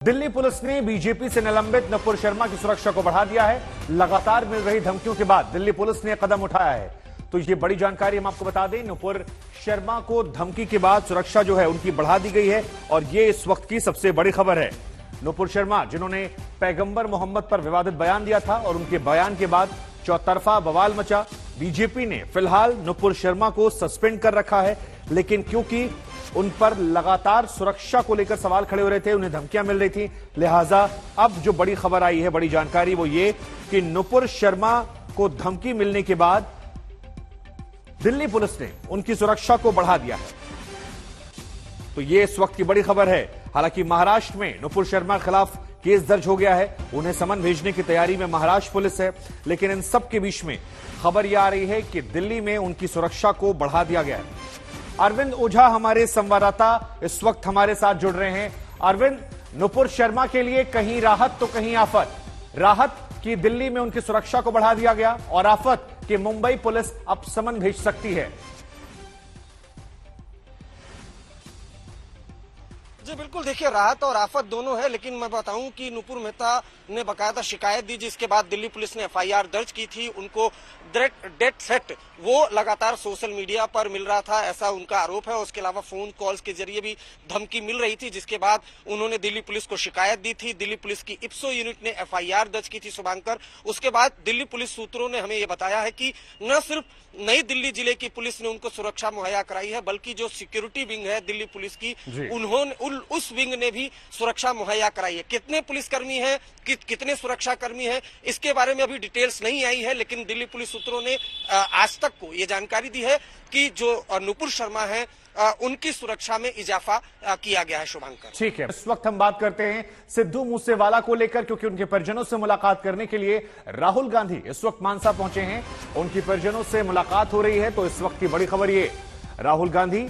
Delhi police ने BJP से निलंबित नुपुर शर्मा की सुरक्षा को बढ़ा दिया है। लगातार मिल रही धमकियों के बाद दिल्ली पुलिस ने कदम उठाया है। तो ये बड़ी जानकारी हम आपको बता दें, नुपुर शर्मा को धमकी के बाद सुरक्षा जो है उनकी बढ़ा दी गई है और ये इस वक्त की सबसे बड़ी खबर है। नुपुर शर्मा जिन्होंने पैगंबर मोहम्मद पर विवादित बयान दिया था और उनके बयान के बाद चौतरफा बवाल मचा। बीजेपी ने फिलहाल नुपुर शर्मा को सस्पेंड कर रखा है, लेकिन क्योंकि उन पर लगातार सुरक्षा को लेकर सवाल खड़े हो रहे थे, उन्हें धमकियां मिल रही थी, लिहाजा अब जो बड़ी खबर आई है, बड़ी जानकारी वो ये कि नुपुर शर्मा को धमकी मिलने के बाद दिल्ली पुलिस ने उनकी सुरक्षा को बढ़ा दिया है। तो ये इस वक्त की बड़ी खबर है। हालांकि महाराष्ट्र में नुपुर शर्मा के खिलाफ केस दर्ज हो गया है, उन्हें समन भेजने की तैयारी में महाराष्ट्र पुलिस है, लेकिन इन सब के बीच में खबर यह आ रही है कि दिल्ली में उनकी सुरक्षा को बढ़ा दिया गया है। अरविंद ओझा हमारे संवाददाता इस वक्त हमारे साथ जुड़ रहे हैं। अरविंद, नुपुर शर्मा के लिए कहीं राहत तो कहीं आफत। राहत कि दिल्ली में उनकी सुरक्षा को बढ़ा दिया गया और आफत कि मुंबई पुलिस अब समन भेज सकती है। जी बिल्कुल, देखिए राहत और आफत दोनों है, लेकिन मैं बताऊं कि नुपुर मेहता ने बकायदा शिकायत दी, जिसके बाद दिल्ली पुलिस ने एफआईआर दर्ज की थी। उनको डेथ थ्रेट वो लगातार सोशल मीडिया पर मिल रहा था, ऐसा उनका आरोप है। उसके अलावा फोन कॉल्स के जरिए भी धमकी मिल रही थी, जिसके बाद उन्होंने दिल्ली पुलिस को शिकायत दी थी। दिल्ली पुलिस की इप्सो यूनिट ने एफआईआर दर्ज की थी शुभांकर। उसके बाद दिल्ली पुलिस सूत्रों ने हमें ये बताया है कि न सिर्फ नई दिल्ली जिले की पुलिस ने उनको सुरक्षा मुहैया कराई है, बल्कि जो सिक्योरिटी विंग है दिल्ली पुलिस की, उन्होंने उस विंग ने भी सुरक्षा मुहैया कराई है। कितने पुलिसकर्मी हैं, कितने सुरक्षाकर्मी हैं, इसके बारे में अभी डिटेल्स नहीं आई है, लेकिन दिल्ली पुलिस सूत्रों ने आज तक को ये जानकारी दी है कि जो नुपुर शर्मा है उनकी सुरक्षा में इजाफा किया गया है। शुभांकर, ठीक है, इस वक्त हम बात करते हैं सिद्धू मूसेवाला को लेकर, क्योंकि उनके परिजनों से मुलाकात करने के लिए राहुल गांधी इस वक्त मानसा पहुंचे हैं। उनकी परिजनों से मुलाकात हो रही है। तो इस वक्त की बड़ी खबर ये, राहुल गांधी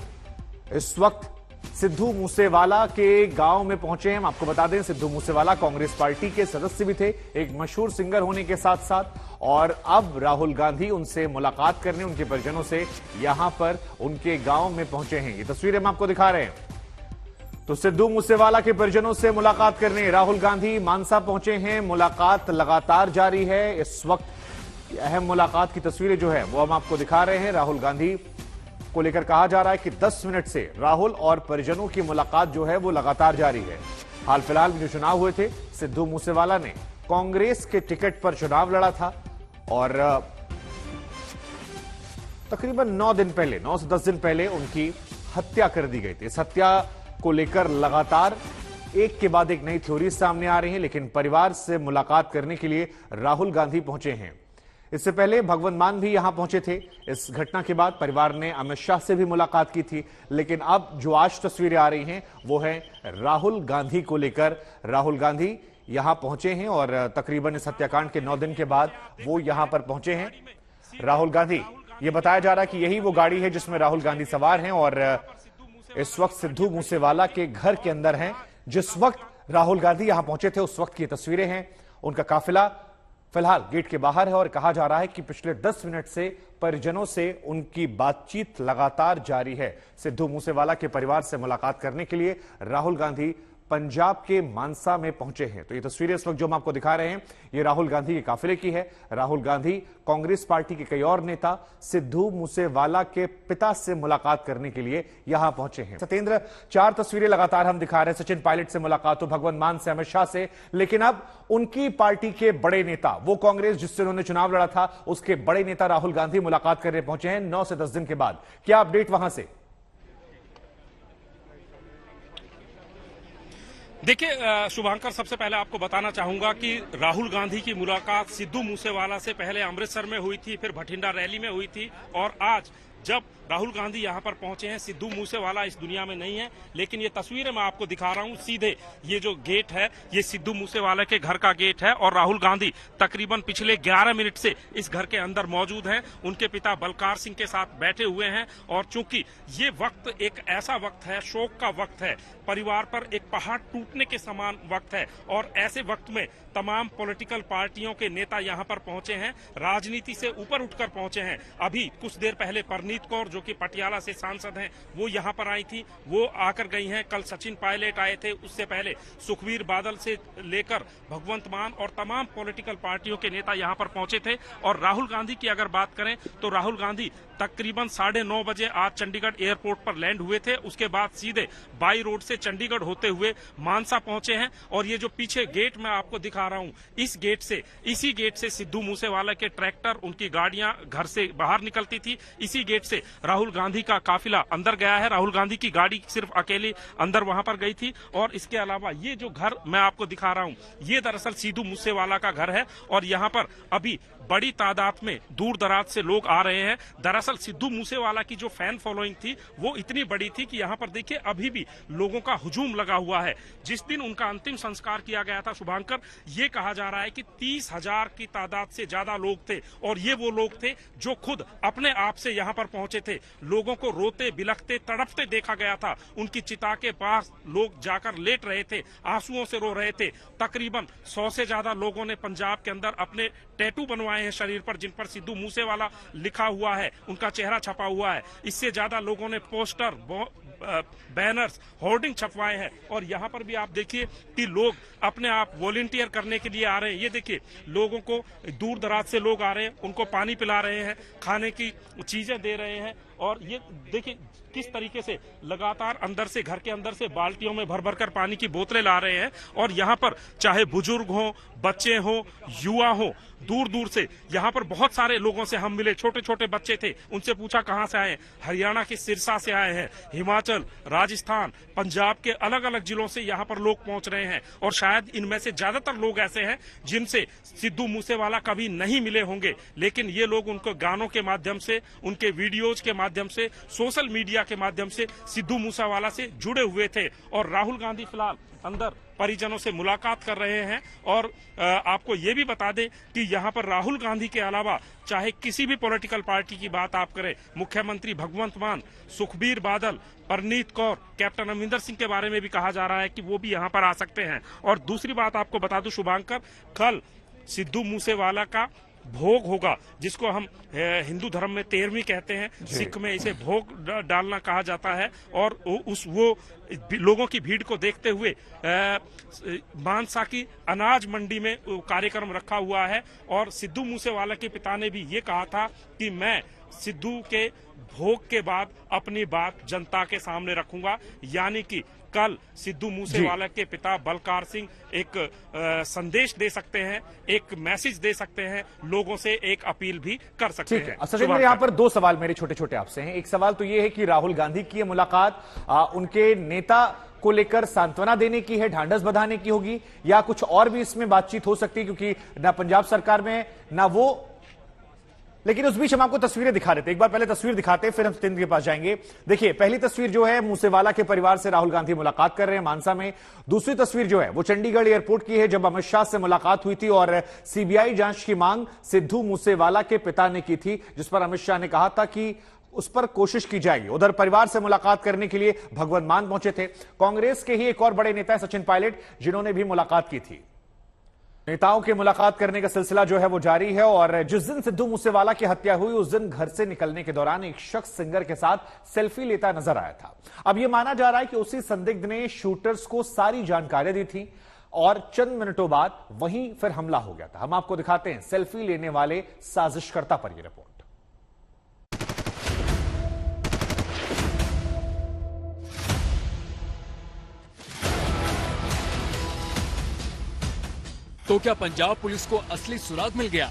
इस वक्त सिद्धू मूसेवाला के गांव में पहुंचे हैं। हम आपको बता दें, सिद्धू मूसेवाला कांग्रेस पार्टी के सदस्य भी थे, एक मशहूर सिंगर होने के साथ साथ, और अब राहुल गांधी उनसे मुलाकात करने, उनके परिजनों से यहां पर उनके गांव में पहुंचे हैं। ये तस्वीरें हम आपको दिखा रहे हैं। तो सिद्धू मूसेवाला के परिजनों से मुलाकात करने राहुल गांधी मानसा पहुंचे हैं। मुलाकात लगातार जारी है। इस वक्त अहम मुलाकात की तस्वीरें जो है वो हम आपको दिखा रहे हैं। राहुल गांधी को लेकर कहा जा रहा है कि 10 मिनट से राहुल और परिजनों की मुलाकात जो है वो लगातार जारी है। हाल फिलहाल जो चुनाव हुए थे, सिद्धू मूसेवाला ने कांग्रेस के टिकट पर चुनाव लड़ा था और तकरीबन 9 से 10 दिन पहले उनकी हत्या कर दी गई थी। इस हत्या को लेकर लगातार एक के बाद एक नई थ्योरी सामने आ रही है, लेकिन परिवार से मुलाकात करने के लिए राहुल गांधी पहुंचे हैं। इससे पहले भगवंत मान भी यहां पहुंचे थे। इस घटना के बाद परिवार ने अमित शाह से भी मुलाकात की थी, लेकिन अब जो आज तस्वीरें आ रही हैं वो है राहुल गांधी को लेकर। राहुल गांधी यहां पहुंचे हैं और तकरीबन इस हत्याकांड के 9 दिन के बाद वो यहां पर पहुंचे हैं। राहुल गांधी, ये बताया जा रहा है कि यही वो गाड़ी है जिसमें राहुल गांधी सवार हैं और इस वक्त सिद्धू मूसेवाला के घर के अंदर हैं। जिस वक्त राहुल गांधी यहां पहुंचे थे उस वक्त की तस्वीरें हैं। उनका काफिला फिलहाल गेट के बाहर है और कहा जा रहा है कि पिछले 10 मिनट से परिजनों से उनकी बातचीत लगातार जारी है। सिद्धू मूसेवाला के परिवार से मुलाकात करने के लिए राहुल गांधी पंजाब के मानसा में पहुंचे हैं। तो ये तस्वीरें इस वक्त जो हम आपको दिखा रहे हैं, ये राहुल गांधी के काफिले की है। राहुल गांधी कांग्रेस पार्टी के कई और नेता सिद्धू मूसेवाला के पिता से मुलाकात करने के लिए यहां पहुंचे हैं। सत्येंद्र, 4 तस्वीरें लगातार हम दिखा रहे हैं। सचिन पायलट से मुलाकात हो, भगवंत मान से, अमित शाह से, लेकिन अब उनकी पार्टी के बड़े नेता, वो कांग्रेस जिससे उन्होंने चुनाव लड़ा था, उसके बड़े नेता राहुल गांधी मुलाकात करने पहुंचे हैं 9 से 10 दिन के बाद। क्या अपडेट वहां से? देखिए शुभांकर, सबसे पहले आपको बताना चाहूंगा कि राहुल गांधी की मुलाकात सिद्धू मूसेवाला से पहले अमृतसर में हुई थी, फिर भटिंडा रैली में हुई थी, और आज जब राहुल गांधी यहां पर पहुंचे हैं, सिद्धू मूसेवाला इस दुनिया में नहीं है, लेकिन ये तस्वीरें मैं आपको दिखा रहा हूं। सीधे ये जो गेट है ये सिद्धू मूसेवाला के घर का गेट है और राहुल गांधी तकरीबन पिछले 11 मिनट से इस घर के अंदर मौजूद हैं। उनके पिता बलकार सिंह के साथ बैठे हुए हैं और चूंकि ये वक्त एक ऐसा वक्त है, शोक का वक्त है, परिवार पर एक पहाड़ टूटने के समान वक्त है, और ऐसे वक्त में तमाम पॉलिटिकल पार्टियों के नेता यहां पर पहुंचे हैं, राजनीति से ऊपर उठकर पहुंचे हैं। अभी कुछ देर पहले परनीत कौर जो कि पटियाला से सांसद हैं, वो यहाँ पर आई थी, वो आकर गई हैं। कल सचिन पायलट आए थे, उससे पहले सुखबीर बादल से लेकर भगवंत मान और तमाम पॉलिटिकल पार्टियों के नेता यहाँ पर पहुंचे थे। और राहुल गांधी की अगर बात करें तो राहुल गांधी तकरीबन 9:30 बजे आज चंडीगढ़ एयरपोर्ट पर लैंड हुए थे। उसके बाद सीधे बाई रोड से चंडीगढ़ होते हुए मानसा पहुंचे हैं। और ये जो पीछे गेट मैं आपको दिखा रहा हूं, इसी गेट से सिद्धू मूसेवाला के ट्रैक्टर, उनकी गाड़ियां घर से बाहर निकलती थी। इसी गेट से राहुल गांधी का काफिला अंदर गया है। राहुल गांधी की गाड़ी सिर्फ अकेली अंदर वहां पर गई थी। और इसके अलावा ये जो घर मैं आपको दिखा रहा हूं, ये दरअसल सिद्धू मूसेवाला का घर है। और यहाँ पर अभी बड़ी तादाद में दूर दराज से लोग आ रहे हैं। दरअसल सिद्धू मूसेवाला की जो फैन फॉलोइंग थी वो इतनी बड़ी थी कि यहाँ पर देखिए अभी भी लोगों का हुजूम लगा हुआ है। जिस दिन उनका अंतिम संस्कार किया गया था शुभांकर, ये कहा जा रहा है कि 30,000 की तादाद से ज्यादा लोग थे। और ये वो लोग थे जो खुद अपने आप से यहाँ पर पहुंचे थे। लोगों को रोते बिलखते तड़पते देखा गया था। उनकी चिता के पास लोग जाकर लेट रहे थे, आंसुओं से रो रहे थे। तकरीबन 100 से ज्यादा लोगों ने पंजाब के अंदर अपने टैटू बनवाए हैं शरीर पर, जिन पर सिद्धू मूसेवाला लिखा हुआ है, उनका चेहरा छपा हुआ है। इससे ज्यादा लोगों ने पोस्टर, बैनर्स, होर्डिंग छपवाए हैं। और यहाँ पर भी आप देखिए कि लोग अपने आप वॉलंटियर करने के लिए आ रहे हैं। ये देखिए लोगों को दूर दराज से लोग आ रहे हैं, उनको पानी पिला रहे हैं, खाने की चीजें दे रहे हैं। और ये देखिए किस तरीके से लगातार अंदर से, घर के अंदर से बाल्टियों में भर भर कर पानी की बोतलें ला रहे हैं। और यहाँ पर चाहे बुजुर्ग हो, बच्चे हो, युवा हो, दूर दूर से यहाँ पर बहुत सारे लोगों से हम मिले। छोटे छोटे बच्चे थे, उनसे पूछा कहाँ से आए हैं। हरियाणा के सिरसा से आए हैं, हिमाचल, राजस्थान, पंजाब के अलग अलग जिलों से यहाँ पर लोग पहुंच रहे हैं। और शायद इनमें से ज्यादातर लोग ऐसे हैं जिनसे सिद्धू मूसेवाला कभी नहीं मिले होंगे, लेकिन ये लोग उनको गानों के माध्यम से, उनके वीडियोज के माध्यम से, सोशल मीडिया के माध्यम से सिद्धू मूसेवाला से जुड़े हुए थे। और राहुल गांधी फिलहाल अंदर परिजनों से मुलाकात कर रहे हैं। और आपको ये भी बता दें कि यहाँ पर राहुल गांधी के अलावा चाहे किसी भी पॉलिटिकल पार्टी की बात आप करें, मुख्यमंत्री भगवंत मान, सुखबीर बादल, परनीत कौर, कैप्टन अमरिंदर सिंह के बारे में भी कहा जा रहा है कि वो भी यहाँ पर आ सकते हैं। और दूसरी बात आपको बता दूं शुभांकर, कल सिद्धू मूसेवाला का भोग होगा, जिसको हम हिंदू धर्म में 13वीं कहते हैं, सिख में इसे भोग डालना कहा जाता है। और वो लोगों की भीड़ को देखते हुए मानसा की अनाज मंडी में कार्यक्रम रखा हुआ है। और सिद्धू मूसेवाला के पिता ने भी ये कहा था कि मैं सिद्धू के भोग के बाद अपनी बात जनता के सामने रखूंगा। यानी कि कल सिद्धू मूसेवाला के पिता बलकार सिंह एक संदेश दे सकते हैं, एक मैसेज दे सकते हैं, लोगों से एक अपील भी कर सकते हैं। सचिन, यहाँ पर 2 सवाल मेरे छोटे छोटे आपसे हैं। एक सवाल तो ये है कि राहुल गांधी की ये मुलाकात उनके नेता को लेकर सांत्वना देने की है, ढांढस बंधाने की होगी, या कुछ और भी इसमें बातचीत हो सकती है? क्योंकि ना पंजाब सरकार में ना वो, लेकिन उस बीच हम आपको तस्वीरें दिखा देते हैं। एक बार पहले तस्वीर दिखाते हैं, फिर हम सत्येंद्र के पास जाएंगे। देखिए पहली तस्वीर जो है, मूसेवाला के परिवार से राहुल गांधी मुलाकात कर रहे हैं मानसा में। दूसरी तस्वीर जो है वो चंडीगढ़ एयरपोर्ट की है, जब अमित शाह से मुलाकात हुई थी और सीबीआई जांच की मांग सिद्धू मूसेवाला के पिता ने की थी, जिस पर अमित शाह ने कहा था कि उस पर कोशिश की जाएगी। उधर परिवार से मुलाकात करने के लिए भगवंत मान पहुंचे थे। कांग्रेस के ही एक और बड़े नेता सचिन पायलट, जिन्होंने भी मुलाकात की थी। नेताओं के मुलाकात करने का सिलसिला जो है वो जारी है। और जिस दिन सिद्धू मूसेवाला की हत्या हुई, उस दिन घर से निकलने के दौरान एक शख्स सिंगर के साथ सेल्फी लेता नजर आया था। अब यह माना जा रहा है कि उसी संदिग्ध ने शूटर्स को सारी जानकारी दी थी और चंद मिनटों बाद वहीं फिर हमला हो गया था। हम आपको दिखाते हैं सेल्फी लेने वाले साजिशकर्ता पर यह रिपोर्ट। तो क्या पंजाब पुलिस को असली सुराग मिल गया?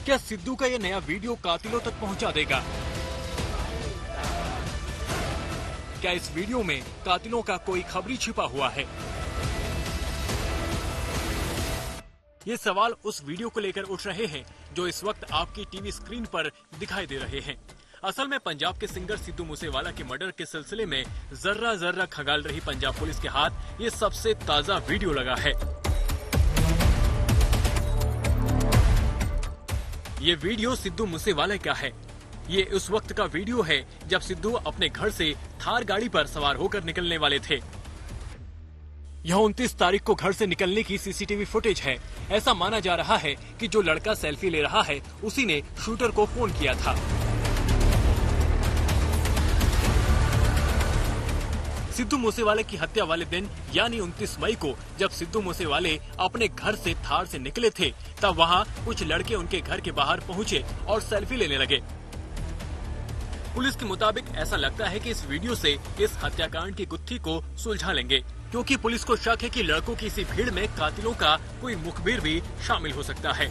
क्या सिद्धू का यह नया वीडियो कातिलों तक पहुंचा देगा? क्या इस वीडियो में कातिलों का कोई खबरी छिपा हुआ है? ये सवाल उस वीडियो को लेकर उठ रहे हैं जो इस वक्त आपकी टीवी स्क्रीन पर दिखाई दे रहे हैं। असल में पंजाब के सिंगर सिद्धू मूसेवाला के मर्डर के सिलसिले में जर्रा जर्रा खंगाल रही पंजाब पुलिस के हाथ ये सबसे ताजा वीडियो लगा है। ये वीडियो सिद्धू मूसेवाला का है। ये उस वक्त का वीडियो है जब सिद्धू अपने घर से थार गाड़ी पर सवार होकर निकलने वाले थे। यह 29 तारीख को घर से निकलने की सीसीटीवी फुटेज है। ऐसा माना जा रहा है कि जो लड़का सेल्फी ले रहा है उसी ने शूटर को फोन किया था। सिद्धू मूसेवाले की हत्या वाले दिन यानी 29 मई को जब सिद्धू मूसेवाले अपने घर से थार से निकले थे, तब वहां कुछ लड़के उनके घर के बाहर पहुंचे और सेल्फी लेने लगे। पुलिस के मुताबिक ऐसा लगता है कि इस वीडियो से इस हत्याकांड की गुत्थी को सुलझा लेंगे, क्योंकि पुलिस को शक है कि लड़कों की इसी भीड़ में कातिलों का कोई मुखबिर भी शामिल हो सकता है।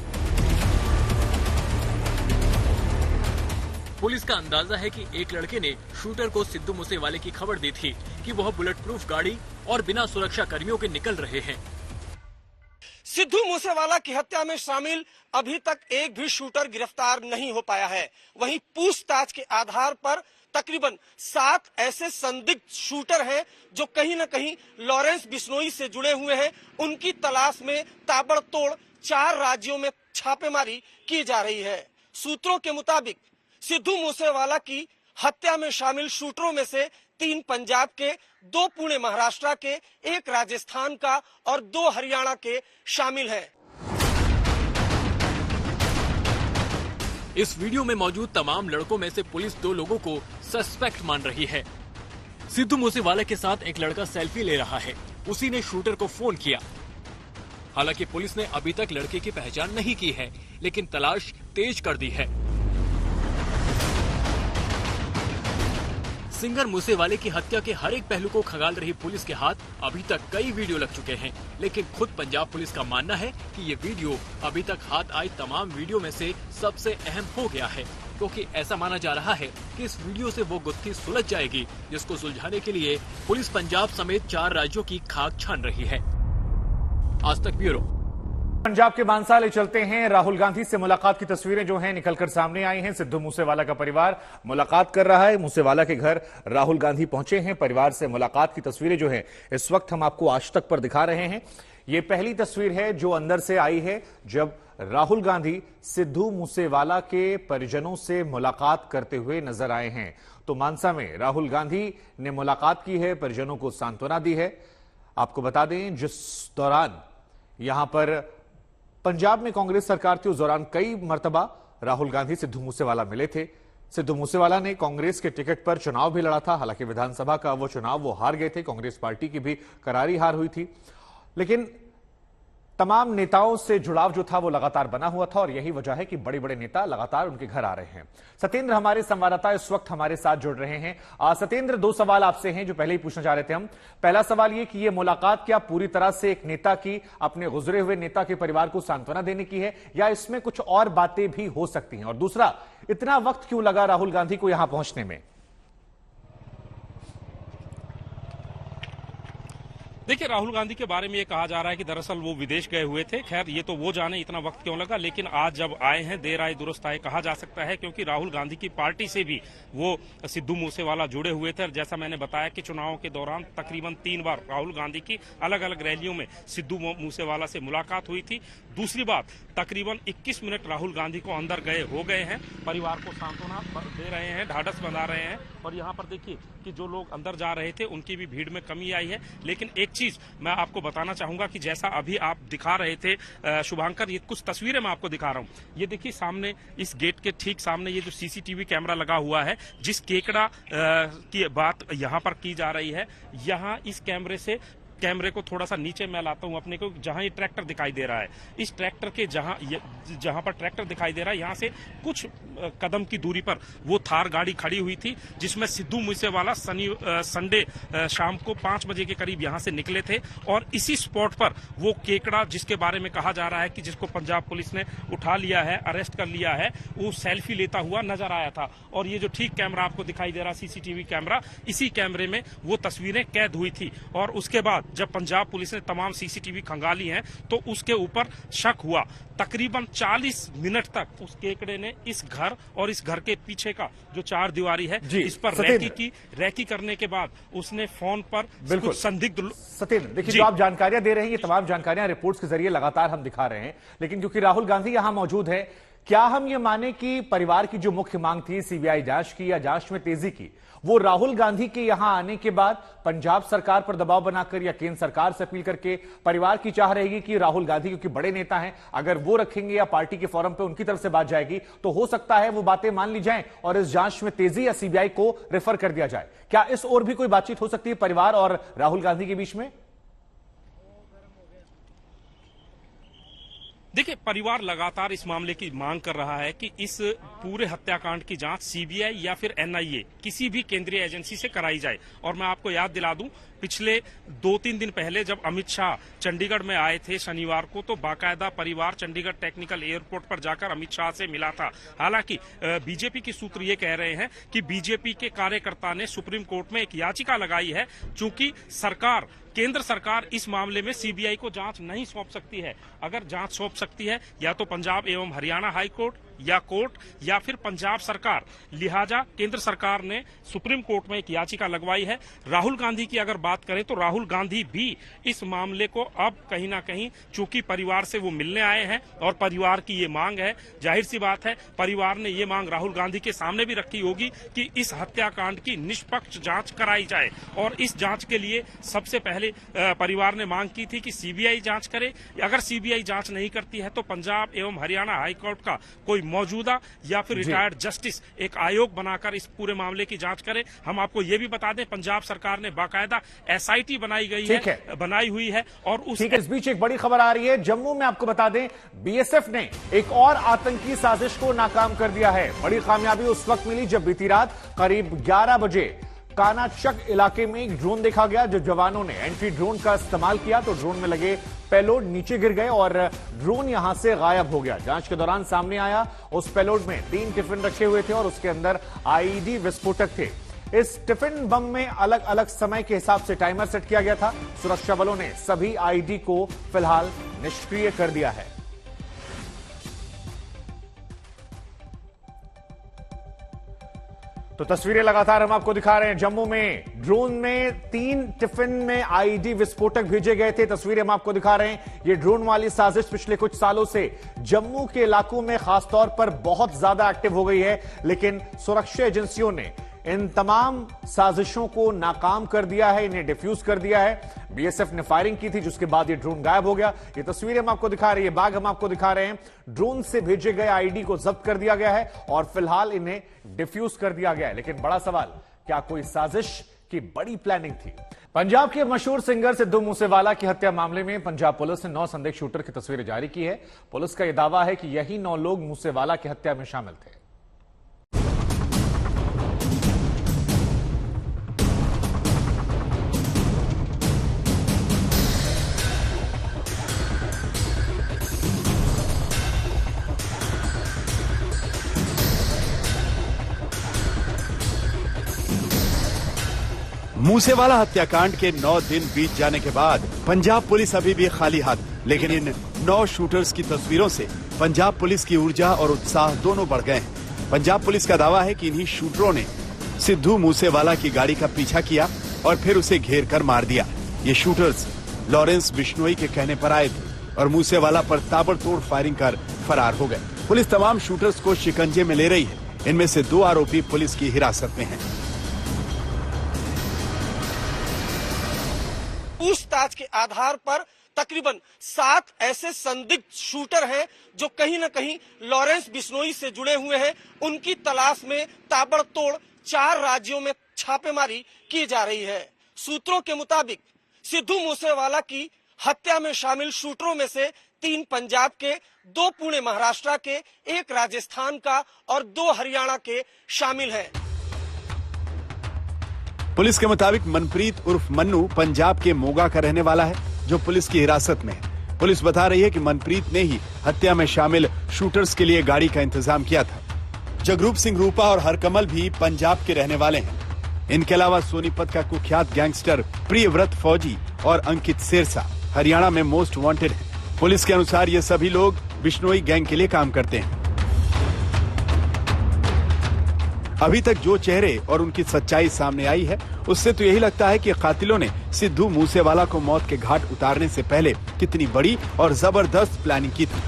पुलिस का अंदाजा है कि एक लड़के ने शूटर को सिद्धू मूसेवाले की खबर दी थी कि वह बुलेट प्रूफ गाड़ी और बिना सुरक्षा कर्मियों के निकल रहे हैं। सिद्धू मूसेवाला की हत्या में शामिल अभी तक एक भी शूटर गिरफ्तार नहीं हो पाया है। वहीं पूछताछ के आधार पर तकरीबन 7 ऐसे संदिग्ध शूटर हैं जो कहीं न कहीं लॉरेंस बिश्नोई से जुड़े हुए हैं। उनकी तलाश में ताबड़तोड़ 4 राज्यों में छापेमारी की जा रही है। सूत्रों के मुताबिक सिद्धू मूसेवाला की हत्या में शामिल शूटरों में से 3 पंजाब के, 2 पुणे महाराष्ट्र के, 1 राजस्थान का और 2 हरियाणा के शामिल हैं। इस वीडियो में मौजूद तमाम लड़कों में से पुलिस 2 लोगों को सस्पेक्ट मान रही है। सिद्धू मूसेवाला के साथ एक लड़का सेल्फी ले रहा है, उसी ने शूटर को फोन किया। हालांकि पुलिस ने अभी तक लड़के की पहचान नहीं की है, लेकिन तलाश तेज कर दी है। सिंगर मूसेवाले की हत्या के हर एक पहलू को खंगाल रही पुलिस के हाथ अभी तक कई वीडियो लग चुके हैं, लेकिन खुद पंजाब पुलिस का मानना है कि ये वीडियो अभी तक हाथ आई तमाम वीडियो में से सबसे अहम हो गया है, क्योंकि ऐसा माना जा रहा है कि इस वीडियो से वो गुत्थी सुलझ जाएगी जिसको सुलझाने के लिए पुलिस पंजाब समेत 4 राज्यों की खाक छान रही है। आज तक ब्यूरो। पंजाब के मानसा ले चलते हैं। राहुल गांधी से मुलाकात की तस्वीरें जो हैं निकलकर सामने आई हैं। सिद्धू मूसेवाला का परिवार मुलाकात कर रहा है। मूसेवाला के घर राहुल गांधी पहुंचे हैं। परिवार से मुलाकात की तस्वीरें जो हैं इस वक्त हम आपको आज तक पर दिखा रहे हैं। ये पहली तस्वीर है जो अंदर से आई है, जब राहुल गांधी सिद्धू मूसेवाला के परिजनों से मुलाकात करते हुए नजर आए हैं। तो मानसा में राहुल गांधी ने मुलाकात की है, परिजनों को सांत्वना दी है। आपको बता दें, जिस दौरान यहां पर पंजाब में कांग्रेस सरकार थी, उस दौरान कई मर्तबा राहुल गांधी सिद्धू मूसेवाला मिले थे। सिद्धू मूसेवाला ने कांग्रेस के टिकट पर चुनाव भी लड़ा था। हालांकि विधानसभा का वो चुनाव वो हार गए थे। कांग्रेस पार्टी की भी करारी हार हुई थी, लेकिन तमाम नेताओं से जुड़ाव जो था वो लगातार बना हुआ था और यही वजह है कि बड़े बड़े नेता लगातार उनके घर आ रहे हैं। सत्येंद्र हमारे संवाददाता इस वक्त हमारे साथ जुड़ रहे हैं। सत्येंद्र, 2 सवाल आपसे हैं जो पहले ही पूछना चाह रहे थे हम। पहला सवाल ये कि ये मुलाकात क्या पूरी तरह से एक नेता की, अपने गुजरे हुए नेता के परिवार को सांत्वना देने की है, या इसमें कुछ और बातें भी हो सकती हैं? और दूसरा, इतना वक्त क्यों लगा राहुल गांधी को यहां पहुंचने में? देखिए, राहुल गांधी के बारे में ये कहा जा रहा है कि दरअसल वो विदेश गए हुए थे। खैर, ये तो वो जाने इतना वक्त क्यों लगा, लेकिन आज जब आए हैं, देर आए दुरुस्त आए कहा जा सकता है, क्योंकि राहुल गांधी की पार्टी से भी वो सिद्धू मूसेवाला जुड़े हुए थे। और जैसा मैंने बताया कि चुनाव के दौरान तकरीबन 3 बार राहुल गांधी की अलग अलग रैलियों में सिद्धू मूसेवाला से मुलाकात हुई थी। दूसरी बात, तकरीबन 21 मिनट राहुल गांधी को अंदर गए हो गए हैं, परिवार को सांत्वना दे रहे हैं, ढाढ़स बंधा रहे हैं। और यहाँ पर देखिए कि जो लोग अंदर जा रहे थे उनकी भी भीड़ में कमी आई है। लेकिन एक चीज मैं आपको बताना चाहूंगा कि जैसा अभी आप दिखा रहे थे शुभांकर, ये कुछ तस्वीरें मैं आपको दिखा रहा हूं। ये देखिए सामने, इस गेट के ठीक सामने ये जो सीसीटीवी कैमरा लगा हुआ है, जिस केकड़ा की बात यहां पर की जा रही है, यहां इस कैमरे को थोड़ा सा नीचे मैं लाता हूं अपने को, जहां ये ट्रैक्टर दिखाई दे रहा है। इस ट्रैक्टर के जहां पर ट्रैक्टर दिखाई दे रहा है, यहां से कुछ कदम की दूरी पर वो थार गाड़ी खड़ी हुई थी, जिसमें सिद्धू मूसेवाला संडे शाम को 5 बजे के करीब यहां से निकले थे। और इसी स्पॉट पर वो केकड़ा, जिसके बारे में कहा जा रहा है कि जिसको पंजाब पुलिस ने उठा लिया है, अरेस्ट कर लिया है, वो सेल्फी लेता हुआ नजर आया था। और ये जो ठीक कैमरा आपको दिखाई दे रहा सीसीटीवी कैमरा, इसी कैमरे में वो तस्वीरें कैद हुई थी। और उसके बाद जब पंजाब पुलिस ने तमाम सीसीटीवी खंगाली हैं, तो उसके ऊपर शक हुआ। तकरीबन 40 मिनट तक उस केकड़े ने इस घर और इस घर के पीछे का जो 4 दीवारी है, इस पर रैकी करने के बाद उसने फोन पर कुछ संदिग्ध। सत्येंद्र, देखिए जो आप जानकारियां दे रहे हैं, ये तमाम जानकारियां रिपोर्ट्स के जरिए लगातार हम दिखा रहे हैं, लेकिन क्योंकि राहुल गांधी यहां मौजूद है, क्या हम ये माने कि परिवार की जो मुख्य मांग थी सीबीआई जांच की या जांच में तेजी की, वो राहुल गांधी के यहां आने के बाद पंजाब सरकार पर दबाव बनाकर या केंद्र सरकार से अपील करके परिवार की चाह रहेगी कि राहुल गांधी क्योंकि बड़े नेता हैं, अगर वो रखेंगे या पार्टी के फोरम पे उनकी तरफ से बात जाएगी तो हो सकता है वो बातें मान ली जाएं और इस जांच में तेजी या सीबीआई को रेफर कर दिया जाए। क्या इस ओर भी कोई बातचीत हो सकती है परिवार और राहुल गांधी के बीच में? देखिए, परिवार लगातार इस मामले की मांग कर रहा है कि इस पूरे हत्याकांड की जांच सीबीआई या फिर एनआईए किसी भी केंद्रीय एजेंसी से कराई जाए। और मैं आपको याद दिला दूं, पिछले 2-3 दिन पहले जब अमित शाह चंडीगढ़ में आए थे शनिवार को, तो बाकायदा परिवार चंडीगढ़ टेक्निकल एयरपोर्ट पर जाकर अमित शाह से मिला था। हालांकि बीजेपी के सूत्र ये कह रहे हैं कि बीजेपी के कार्यकर्ता ने सुप्रीम कोर्ट में एक याचिका लगाई है, चूंकि केंद्र सरकार इस मामले में सीबीआई को जांच नहीं सौंप सकती है। अगर जांच सौंप सकती है या तो पंजाब एवं हरियाणा हाई कोर्ट या कोर्ट या फिर पंजाब सरकार, लिहाजा केंद्र सरकार ने सुप्रीम कोर्ट में एक याचिका लगवाई है। राहुल गांधी की अगर बात करें तो राहुल गांधी भी इस मामले को अब कहीं ना कहीं, चूंकि परिवार से वो मिलने आए हैं और परिवार की ये मांग है, जाहिर सी बात है परिवार ने ये मांग राहुल गांधी के सामने भी रखी होगी कि इस हत्याकांड की निष्पक्ष जांच कराई जाए। और इस जांच के लिए सबसे पहले परिवार ने मांग की थी कि सीबीआई जांच करे। अगर सीबीआई जांच नहीं करती है तो पंजाब एवं हरियाणा हाईकोर्ट का कोई मौजूदा या फिर रिटायर्ड जस्टिस एक आयोग बनाकर इस पूरे मामले की जांच करे। हम आपको ये भी बता दें, पंजाब सरकार ने बाकायदा एसआईटी बनाई हुई है। और इस बीच एक बड़ी खबर आ रही है, जम्मू में आपको बता दें बीएसएफ ने एक और आतंकी साजिश को नाकाम कर दिया है। बड़ी कामयाबी उस वक्त मिली जब बीती रात करीब 11 बजे कानाचक इलाके में एक ड्रोन देखा गया। जब जवानों ने एंटी ड्रोन का इस्तेमाल किया तो ड्रोन में लगे पेलोड नीचे गिर गए और ड्रोन यहां से गायब हो गया। जांच के दौरान सामने आया उस पेलोड में 3 टिफिन रखे हुए थे और उसके अंदर आईईडी विस्फोटक थे। इस टिफिन बम में अलग अलग समय के हिसाब से टाइमर सेट किया गया था। सुरक्षा बलों ने सभी आईईडी को फिलहाल निष्क्रिय कर दिया है। तो तस्वीरें लगातार हम आपको दिखा रहे हैं। जम्मू में ड्रोन में 3 टिफिन में आईईडी विस्फोटक भेजे गए थे। तस्वीरें हम आपको दिखा रहे हैं। ये ड्रोन वाली साजिश पिछले कुछ सालों से जम्मू के इलाकों में खासतौर पर बहुत ज्यादा एक्टिव हो गई है, लेकिन सुरक्षा एजेंसियों ने इन तमाम साजिशों को नाकाम कर दिया है, इन्हें डिफ्यूज कर दिया है। बीएसएफ ने फायरिंग की थी जिसके बाद ये ड्रोन गायब हो गया। ये तस्वीरें हम आपको दिखा रहे हैं, बाग हम आपको दिखा रहे हैं। ड्रोन से भेजे गए आईडी को जब्त कर दिया गया है और फिलहाल इन्हें डिफ्यूज कर दिया गया है। लेकिन बड़ा सवाल, क्या कोई साजिश की बड़ी प्लानिंग थी? पंजाब के मशहूर सिंगर सिद्धू मूसेवाला की हत्या मामले में पंजाब पुलिस ने 9 संदिग्ध शूटर की तस्वीरें जारी की है। पुलिस का यह दावा है कि यही 9 लोग मूसेवाला की हत्या में शामिल थे। मूसेवाला हत्याकांड के 9 दिन बीत जाने के बाद पंजाब पुलिस अभी भी खाली हाथ, लेकिन इन 9 शूटर्स की तस्वीरों से पंजाब पुलिस की ऊर्जा और उत्साह दोनों बढ़ गए हैं। पंजाब पुलिस का दावा है कि इन्हीं शूटरों ने सिद्धू मूसेवाला की गाड़ी का पीछा किया और फिर उसे घेर कर मार दिया। ये शूटर्स लॉरेंस बिश्नोई के कहने पर आए थे और मूसेवाला पर ताबड़तोड़ फायरिंग कर फरार हो गए। पुलिस तमाम शूटर्स को शिकंजे में ले रही है। इनमें से 2 आरोपी पुलिस की हिरासत में हैं। पूछताछ के आधार पर तकरीबन 7 ऐसे संदिग्ध शूटर हैं जो कहीं न कहीं लॉरेंस बिश्नोई से जुड़े हुए हैं। उनकी तलाश में ताबड़तोड़ 4 राज्यों में छापेमारी की जा रही है। सूत्रों के मुताबिक सिद्धू मूसेवाला की हत्या में शामिल शूटरों में से 3 पंजाब के, 2 पुणे महाराष्ट्र के, 1 राजस्थान का और 2 हरियाणा के शामिल हैं। पुलिस के मुताबिक मनप्रीत उर्फ मन्नू पंजाब के मोगा का रहने वाला है जो पुलिस की हिरासत में है। पुलिस बता रही है कि मनप्रीत ने ही हत्या में शामिल शूटर्स के लिए गाड़ी का इंतजाम किया था। जगरूप सिंह रूपा और हरकमल भी पंजाब के रहने वाले हैं। इनके अलावा सोनीपत का कुख्यात गैंगस्टर प्रियव्रत फौजी और अंकित सिरसा हरियाणा में मोस्ट वांटेड है। पुलिस के अनुसार ये सभी लोग बिश्नोई गैंग के लिए काम करते हैं। अभी तक जो चेहरे और उनकी सच्चाई सामने आई है उससे तो यही लगता है कि कातिलों ने सिद्धू मूसेवाला को मौत के घाट उतारने से पहले कितनी बड़ी और जबरदस्त प्लानिंग की थी।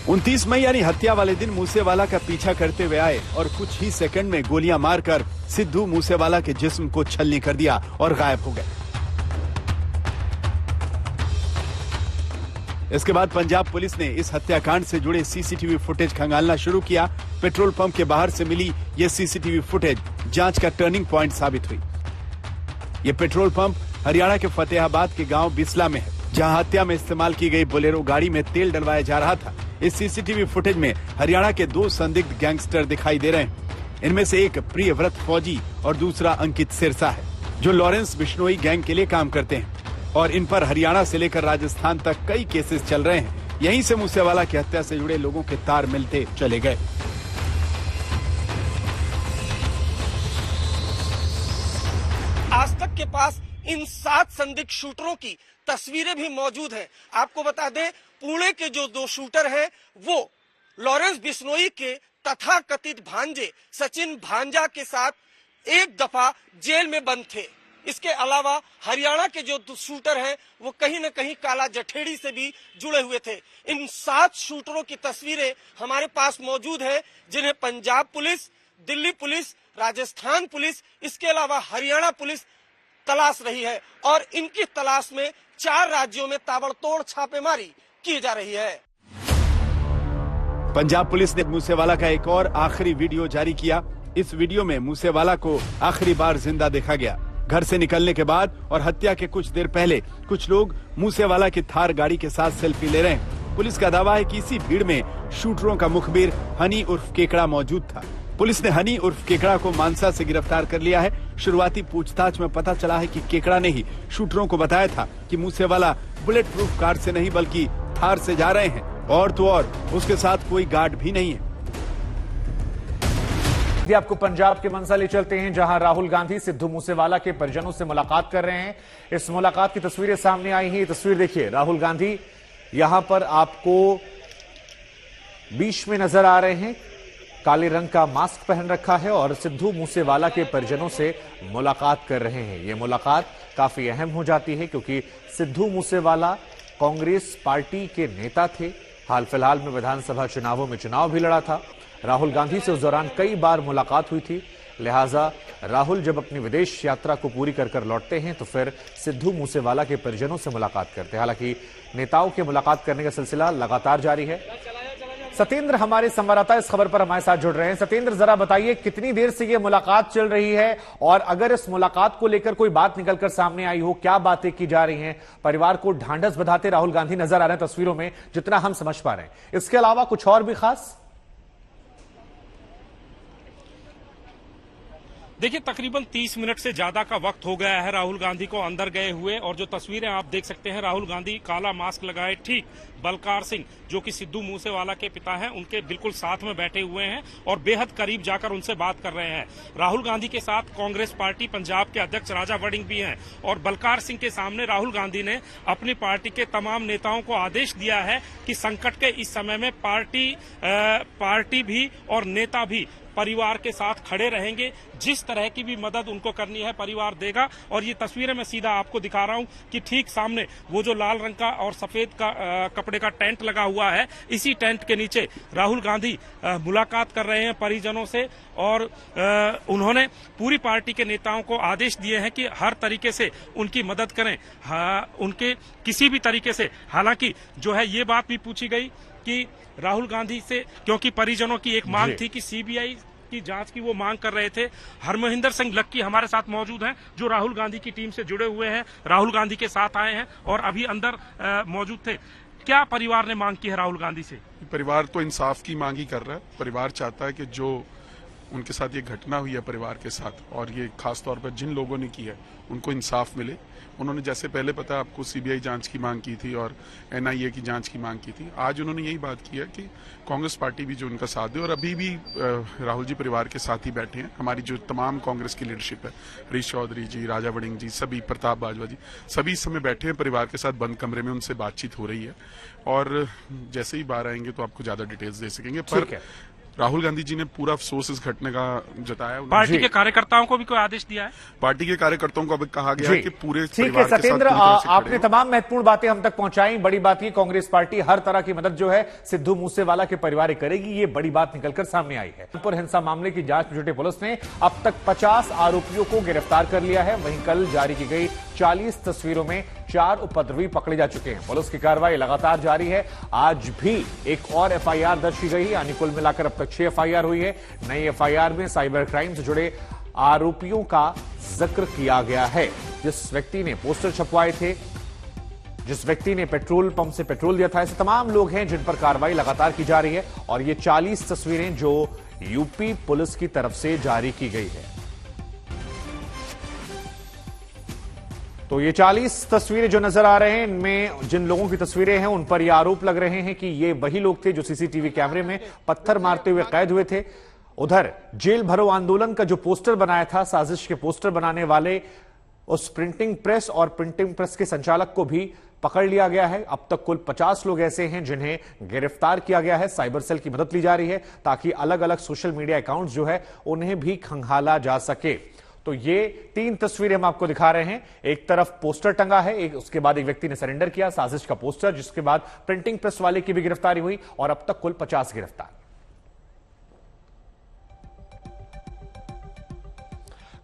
29 मई यानी हत्या वाले दिन मूसेवाला का पीछा करते हुए आए और कुछ ही सेकंड में गोलियां मारकर सिद्धू मूसेवाला के जिस्म को छलनी कर दिया और गायब हो गए। इसके बाद पंजाब पुलिस ने इस हत्याकांड से जुड़े सीसीटीवी फुटेज खंगालना शुरू किया। पेट्रोल पंप के बाहर से मिली ये सीसीटीवी फुटेज जांच का टर्निंग पॉइंट साबित हुई। ये पेट्रोल पंप हरियाणा के फतेहाबाद के गांव बिस्ला में है, जहां हत्या में इस्तेमाल की गई बोलेरो गाड़ी में तेल डलवाया जा रहा था। इस सीसीटीवी फुटेज में हरियाणा के 2 संदिग्ध गैंगस्टर दिखाई दे रहे हैं। इनमें से एक प्रियव्रत फौजी और दूसरा अंकित सिरसा है, जो लॉरेंस बिश्नोई गैंग के लिए काम करते हैं और इन पर हरियाणा से लेकर राजस्थान तक कई केसेस चल रहे हैं। यहीं से मूसेवाला की हत्या से जुड़े लोगों के तार मिलते चले गए। आज तक के पास इन 7 संदिग्ध शूटरों की तस्वीरें भी मौजूद हैं। आपको बता दें, पुणे के जो 2 शूटर हैं वो लॉरेंस बिश्नोई के तथाकथित भांजे सचिन भांजा के साथ एक दफा जेल में बंद थे। इसके अलावा हरियाणा के जो शूटर हैं वो कहीं न कहीं काला जठेड़ी से भी जुड़े हुए थे। इन 7 शूटरों की तस्वीरें हमारे पास मौजूद है, जिन्हें Punjab police, Delhi police, Rajasthan police, इसके अलावा हरियाणा पुलिस तलाश रही है और इनकी तलाश में 4 राज्यों में ताबड़तोड़ छापेमारी की जा रही है। पंजाब पुलिस ने मूसेवाला का एक और आखिरी वीडियो जारी किया। इस वीडियो में मूसेवाला को आखिरी बार जिंदा देखा गया। घर से निकलने के बाद और हत्या के कुछ देर पहले कुछ लोग मूसेवाला की थार गाड़ी के साथ सेल्फी ले रहे हैं। पुलिस का दावा है कि इसी भीड़ में शूटरों का मुखबिर हनी उर्फ केकड़ा मौजूद था। पुलिस ने हनी उर्फ केकड़ा को मानसा से गिरफ्तार कर लिया है। शुरुआती पूछताछ में पता चला है कि केकड़ा ने ही शूटरों को बताया था कि मूसेवाला बुलेट प्रूफ कार से नहीं बल्कि थार से जा रहे हैं, और तो और उसके साथ कोई गार्ड भी नहीं है। आपको पंजाब के मंसा ले चलते हैं, जहां राहुल गांधी सिद्धू मूसेवाला के परिजनों से मुलाकात कर रहे हैं। इस मुलाकात की तस्वीरें सामने आई हैं। ये तस्वीर देखिए, राहुल गांधी यहां पर आपको बीच में नजर आ रहे हैं, काले रंग का मास्क पहन रखा है और सिद्धू मूसेवाला के परिजनों से मुलाकात कर रहे हैं। यह मुलाकात काफी अहम हो जाती है क्योंकि सिद्धू मूसेवाला कांग्रेस पार्टी के नेता थे। हाल फिलहाल में विधानसभा चुनावों में चुनाव भी लड़ा था। राहुल गांधी से उस दौरान कई बार मुलाकात हुई थी। लिहाजा राहुल जब अपनी विदेश यात्रा को पूरी कर लौटते हैं तो फिर सिद्धू मूसेवाला के परिजनों से मुलाकात करते हैं। हालांकि नेताओं के मुलाकात करने का सिलसिला लगातार जारी है। सत्येंद्र हमारे संवाददाता इस खबर पर हमारे साथ जुड़ रहे हैं। सत्येंद्र, जरा बताइए कितनी देर से ये मुलाकात चल रही है और अगर इस मुलाकात को लेकर कोई बात निकलकर सामने आई हो, क्या बातें की जा रही हैं? परिवार को ढांढस बंधाते राहुल गांधी नजर आ रहे हैं तस्वीरों में, जितना हम समझ पा रहे हैं। इसके अलावा कुछ और भी खास? देखिए, तकरीबन 30 मिनट से ज्यादा का वक्त हो गया है राहुल गांधी को अंदर गए हुए, और जो तस्वीरें आप देख सकते हैं, राहुल गांधी काला मास्क लगाए ठीक बलकार सिंह, जो कि सिद्धू मूसेवाला के पिता हैं, उनके बिल्कुल साथ में बैठे हुए हैं और बेहद करीब जाकर उनसे बात कर रहे हैं। राहुल गांधी के साथ कांग्रेस पार्टी पंजाब के अध्यक्ष राजा वड़िंग भी हैं और बलकार सिंह के सामने राहुल गांधी ने अपनी पार्टी के तमाम नेताओं को आदेश दिया है कि संकट के इस समय में पार्टी भी और नेता भी परिवार के साथ खड़े रहेंगे। जिस तरह की भी मदद उनको करनी है परिवार देगा। और ये तस्वीरें मैं सीधा आपको दिखा रहा हूं कि ठीक सामने वो जो लाल रंग का और सफेद का कपड़े का टेंट लगा हुआ है, इसी टेंट के नीचे राहुल गांधी मुलाकात कर रहे हैं परिजनों से और उन्होंने पूरी पार्टी के नेताओं को आदेश दिए हैं कि हर तरीके से उनकी मदद करें, उनके किसी भी तरीके से। हालांकि जो है ये बात भी पूछी गई कि राहुल गांधी से, क्योंकि परिजनों की एक मांग थी कि सीबीआई की जांच की वो मांग कर रहे थे। हरमोहिंदर सिंह लक्की हमारे साथ मौजूद हैं, जो राहुल गांधी की टीम से जुड़े हुए हैं, राहुल गांधी के साथ आए हैं और अभी अंदर मौजूद थे। क्या परिवार ने मांग की है राहुल गांधी से? परिवार तो इंसाफ की मांग ही कर रहा है। परिवार चाहता है कि जो उनके साथ ये घटना हुई है परिवार के साथ, और ये खास तौर पर जिन लोगों ने की है, उनको इंसाफ मिले। उन्होंने जैसे पहले पता आपको सीबीआई जांच की मांग की थी और एनआईए की जांच की मांग की थी, आज उन्होंने यही बात की है कि कांग्रेस पार्टी भी जो उनका साथ दे। और अभी भी राहुल जी परिवार के साथ ही बैठे हैं। हमारी जो तमाम कांग्रेस की लीडरशिप है, हरीश चौधरी जी, राजा वड़िंग जी, सभी, प्रताप बाजवा जी, सभी इस समय बैठे हैं परिवार के साथ बंद कमरे में, उनसे बातचीत हो रही है। और जैसे ही बाहर आएंगे तो आपको ज्यादा डिटेल्स दे सकेंगे। पर राहुल गांधी जी ने पूरा अफसोस इस घटना का जताया। पार्टी के कार्यकर्ताओं को भी कोई आदेश दिया है? पार्टी के कार्यकर्ताओं को अब कहा गया है कि पूरे ठीक है परिवार के साथ सत्येंद्र, पूरी तरह से खड़े आपने हो। तमाम महत्वपूर्ण बातें हम तक पहुंचाई। बड़ी बात ये, कांग्रेस पार्टी हर तरह की मदद जो है सिद्धू मूसेवाला के परिवार करेगी, ये बड़ी बात निकलकर सामने आई है। कानपुर हिंसा मामले की जांच में जुटे पुलिस ने अब तक 50 आरोपियों को गिरफ्तार कर लिया है। वहीं कल जारी की गई 40 तस्वीरों में 4 उपद्रवी पकड़े जा चुके हैं। पुलिस की कार्रवाई लगातार जारी है। आज भी एक और एफआईआर दर्ज की गई है, यानी कुल मिलाकर अब तक 6 एफआईआर हुई है। नई एफआईआर में साइबर क्राइम से जुड़े आरोपियों का जिक्र किया गया है। जिस व्यक्ति ने पोस्टर छपवाए थे, जिस व्यक्ति ने पेट्रोल पंप से पेट्रोल दिया था, ऐसे तमाम लोग हैं जिन पर कार्रवाई लगातार की जा रही है। और ये 40 तस्वीरें जो यूपी पुलिस की तरफ से जारी की गई है। तो ये 40 तस्वीरें जो नजर आ रहे हैं, इनमें जिन लोगों की तस्वीरें हैं उन पर ये आरोप लग रहे हैं कि ये वही लोग थे जो सीसीटीवी कैमरे में पत्थर मारते हुए कैद हुए थे। उधर जेल भरो आंदोलन का जो पोस्टर बनाया था, साजिश के पोस्टर बनाने वाले उस प्रिंटिंग प्रेस और प्रिंटिंग प्रेस के संचालक को भी पकड़ लिया गया है। अब तक कुल 50 लोग ऐसे हैं जिन्हें गिरफ्तार किया गया है। साइबर सेल की मदद ली जा रही है ताकि अलग अलग सोशल मीडिया अकाउंट्स जो है उन्हें भी खंगाला जा सके। तो ये 3 तस्वीरें हम आपको दिखा रहे हैं। एक तरफ पोस्टर टंगा है, एक उसके बाद एक व्यक्ति ने सरेंडर किया, साजिश का पोस्टर, जिसके बाद प्रिंटिंग प्रेस वाले की भी गिरफ्तारी हुई और अब तक कुल 50 गिरफ्तार।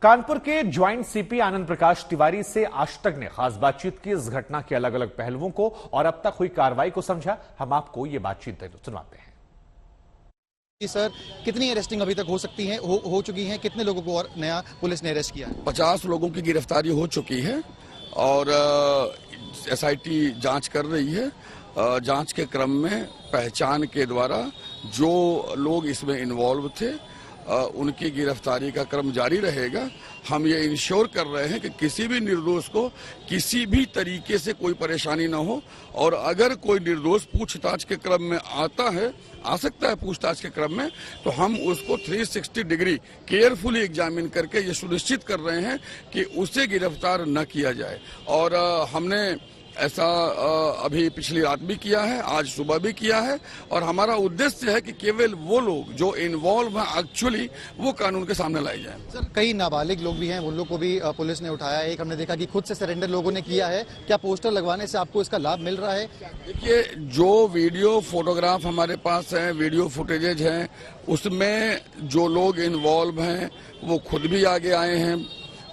कानपुर के ज्वाइंट सीपी आनंद प्रकाश तिवारी से आज तक ने खास बातचीत की, इस घटना के अलग अलग पहलुओं को और अब तक हुई कार्रवाई को समझा। हम आपको ये बातचीत सुनवाते हैं। सर, कितनी अरेस्टिंग अभी तक हो सकती है, हो चुकी हैं? कितने लोगों को और नया पुलिस ने अरेस्ट किया है? 50 लोगों की गिरफ्तारी हो चुकी है और एसआईटी जांच कर रही है। जांच के क्रम में पहचान के द्वारा जो लोग इसमें इन्वॉल्व थे उनकी गिरफ्तारी का क्रम जारी रहेगा। हम ये इंश्योर कर रहे हैं कि किसी भी निर्दोष को किसी भी तरीके से कोई परेशानी न हो, और अगर कोई निर्दोष पूछताछ के क्रम में आ सकता है पूछताछ के क्रम में, तो हम उसको 360 डिग्री केयरफुली एग्जामिन करके ये सुनिश्चित कर रहे हैं कि उसे गिरफ्तार न किया जाए। और हमने ऐसा अभी पिछली रात भी किया है, आज सुबह भी किया है, और हमारा उद्देश्य है कि केवल वो लोग जो इन्वॉल्व हैं एक्चुअली वो कानून के सामने लाए जाएं। सर, कई नाबालिग लोग भी हैं, उन लोग को भी पुलिस ने उठाया है। एक हमने देखा कि खुद से सरेंडर लोगों ने किया है। क्या पोस्टर लगवाने से आपको इसका लाभ मिल रहा है? देखिए, जो वीडियो फोटोग्राफ हमारे पास है, वीडियो फुटेजेज हैं, उसमें जो लोग इन्वॉल्व हैं वो खुद भी आगे आए हैं,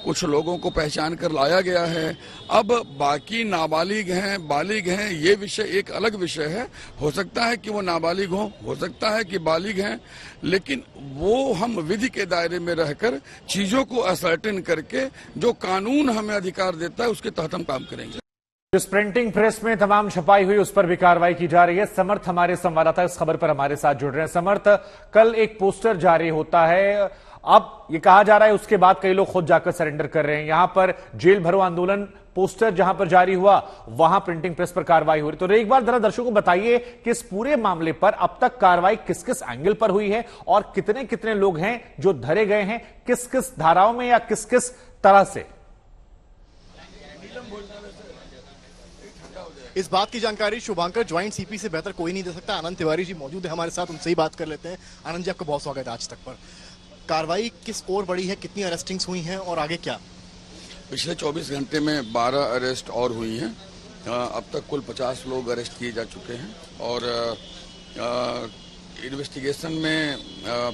कुछ लोगों को पहचान कर लाया गया है। अब बाकी नाबालिग हैं, बालिग हैं, ये विषय एक अलग विषय है। हो सकता है कि वो नाबालिग हो सकता है कि बालिग हैं, लेकिन वो हम विधि के दायरे में रहकर चीजों को असर्टेन करके जो कानून हमें अधिकार देता है उसके तहत हम काम करेंगे। जिस प्रिंटिंग प्रेस में तमाम छपाई हुई उस पर भी कार्रवाई की जा रही है। समर्थ हमारे संवाददाता इस खबर पर हमारे साथ जुड़ रहे हैं। समर्थ, कल एक पोस्टर जारी होता है, अब ये कहा जा रहा है उसके बाद कई लोग खुद जाकर सरेंडर कर रहे हैं। यहां पर जेल भरो आंदोलन पोस्टर जहां पर जारी हुआ, वहां प्रिंटिंग प्रेस पर कार्रवाई हो रही। तो एक बार जरा दर्शकों को बताइए कि इस पूरे मामले पर अब तक कार्रवाई किस किस एंगल पर हुई है और कितने कितने लोग हैं जो धरे गए हैं, किस किस धाराओं में या किस किस तरह से? इस बात की जानकारी शुभांकर ज्वाइंट सीपी से बेहतर कोई नहीं दे सकता। आनंद तिवारी जी मौजूद है हमारे साथ, उनसे ही बात कर लेते हैं। आनंद जी, आपका बहुत स्वागत है आज तक पर। कार्रवाई किस ओर बढ़ी है, कितनी अरेस्टिंग्स हुई हैं और आगे क्या? पिछले 24 घंटे में 12 अरेस्ट और हुई हैं। अब तक कुल 50 लोग अरेस्ट किए जा चुके हैं और इन्वेस्टिगेशन में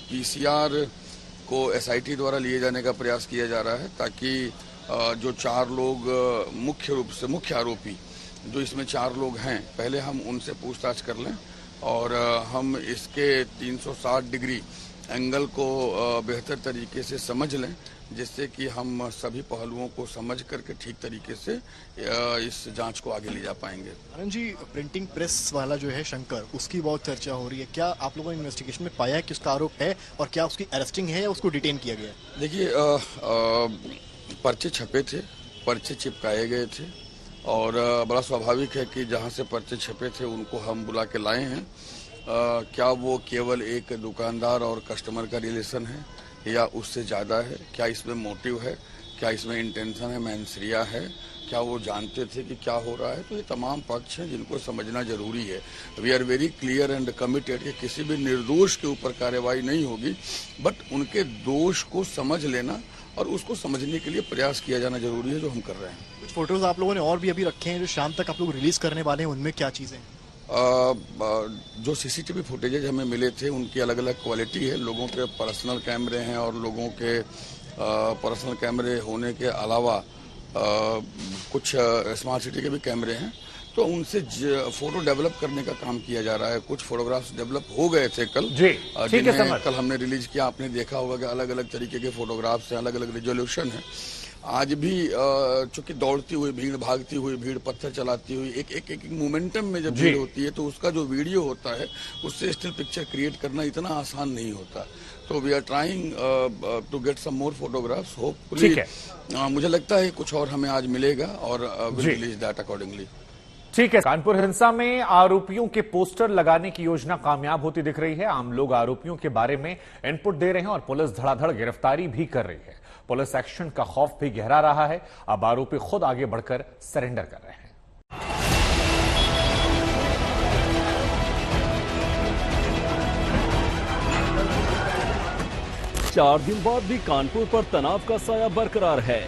पीसीआर को एसआईटी द्वारा लिए जाने का प्रयास किया जा रहा है ताकि जो 4 लोग मुख्य आरोपी जो इसमें 4 लोग हैं, पहले हम उनसे पूछताछ कर लें और हम इसके 360 डिग्री एंगल को बेहतर तरीके से समझ लें, जिससे कि हम सभी पहलुओं को समझ करके ठीक तरीके से इस जांच को आगे ले जा पाएंगे। आनंद जी, प्रिंटिंग प्रेस वाला जो है शंकर, उसकी बहुत चर्चा हो रही है। क्या आप लोगों ने इन्वेस्टिगेशन में पाया है कि उसका आरोप है और क्या उसकी अरेस्टिंग है या उसको डिटेन किया गया है? देखिए, पर्चे छपे थे, पर्चे चिपकाए गए थे और बड़ा स्वाभाविक है कि जहां से पर्चे छपे थे उनको हम बुला के लाए हैं। क्या वो केवल एक दुकानदार और कस्टमर का रिलेशन है या उससे ज़्यादा है, क्या इसमें मोटिव है, क्या इसमें इंटेंशन है, मैंसरिया है, क्या वो जानते थे कि क्या हो रहा है। तो ये तमाम पक्ष हैं जिनको समझना जरूरी है। We are very clear and committed कि किसी भी निर्दोष के ऊपर कार्रवाई नहीं होगी, बट उनके दोष को समझ लेना और उसको समझने के लिए प्रयास किया जाना जरूरी है, जो हम कर रहे हैं। कुछ फोटोज आप लोगों ने और भी अभी रखे हैं जो शाम तक आप लोग रिलीज करने वाले हैं, उनमें क्या चीजें हैं? जो सीसीटीवी फुटेजेज हमें मिले थे उनकी अलग अलग क्वालिटी है। लोगों के पर्सनल कैमरे हैं और लोगों के पर्सनल कैमरे होने के अलावा कुछ स्मार्ट सिटी के भी कैमरे हैं। तो उनसे फोटो डेवलप करने का काम किया जा रहा है। कुछ फोटोग्राफ्स डेवलप हो गए थे कल, जिन्हें कल हमने रिलीज किया। आपने देखा होगा कि अलग अलग तरीके के फोटोग्राफ्स हैं, अलग अलग रिजोल्यूशन है। आज भी चूंकि दौड़ती हुई भीड़, भागती हुई भीड़, पत्थर चलाती हुई एक मोमेंटम में जब भीड़ होती है तो उसका जो वीडियो होता है उससे स्टिल पिक्चर क्रिएट करना इतना आसान नहीं होता। तो we are trying to get some more photographs. Hopefully मुझे लगता है कुछ और हमें आज मिलेगा और विल रिलीज दैट अकॉर्डिंगली। ठीक है। कानपुर हिंसा में आरोपियों के पोस्टर लगाने की योजना कामयाब होती दिख रही है। आम लोग आरोपियों के बारे में इनपुट दे रहे हैं और पुलिस धड़ाधड़ गिरफ्तारी भी कर रही है। पुलिस एक्शन का खौफ भी गहरा रहा है। अब आरोपी खुद आगे बढ़कर सरेंडर कर रहे हैं। 4 दिन बाद भी कानपुर पर तनाव का साया बरकरार है।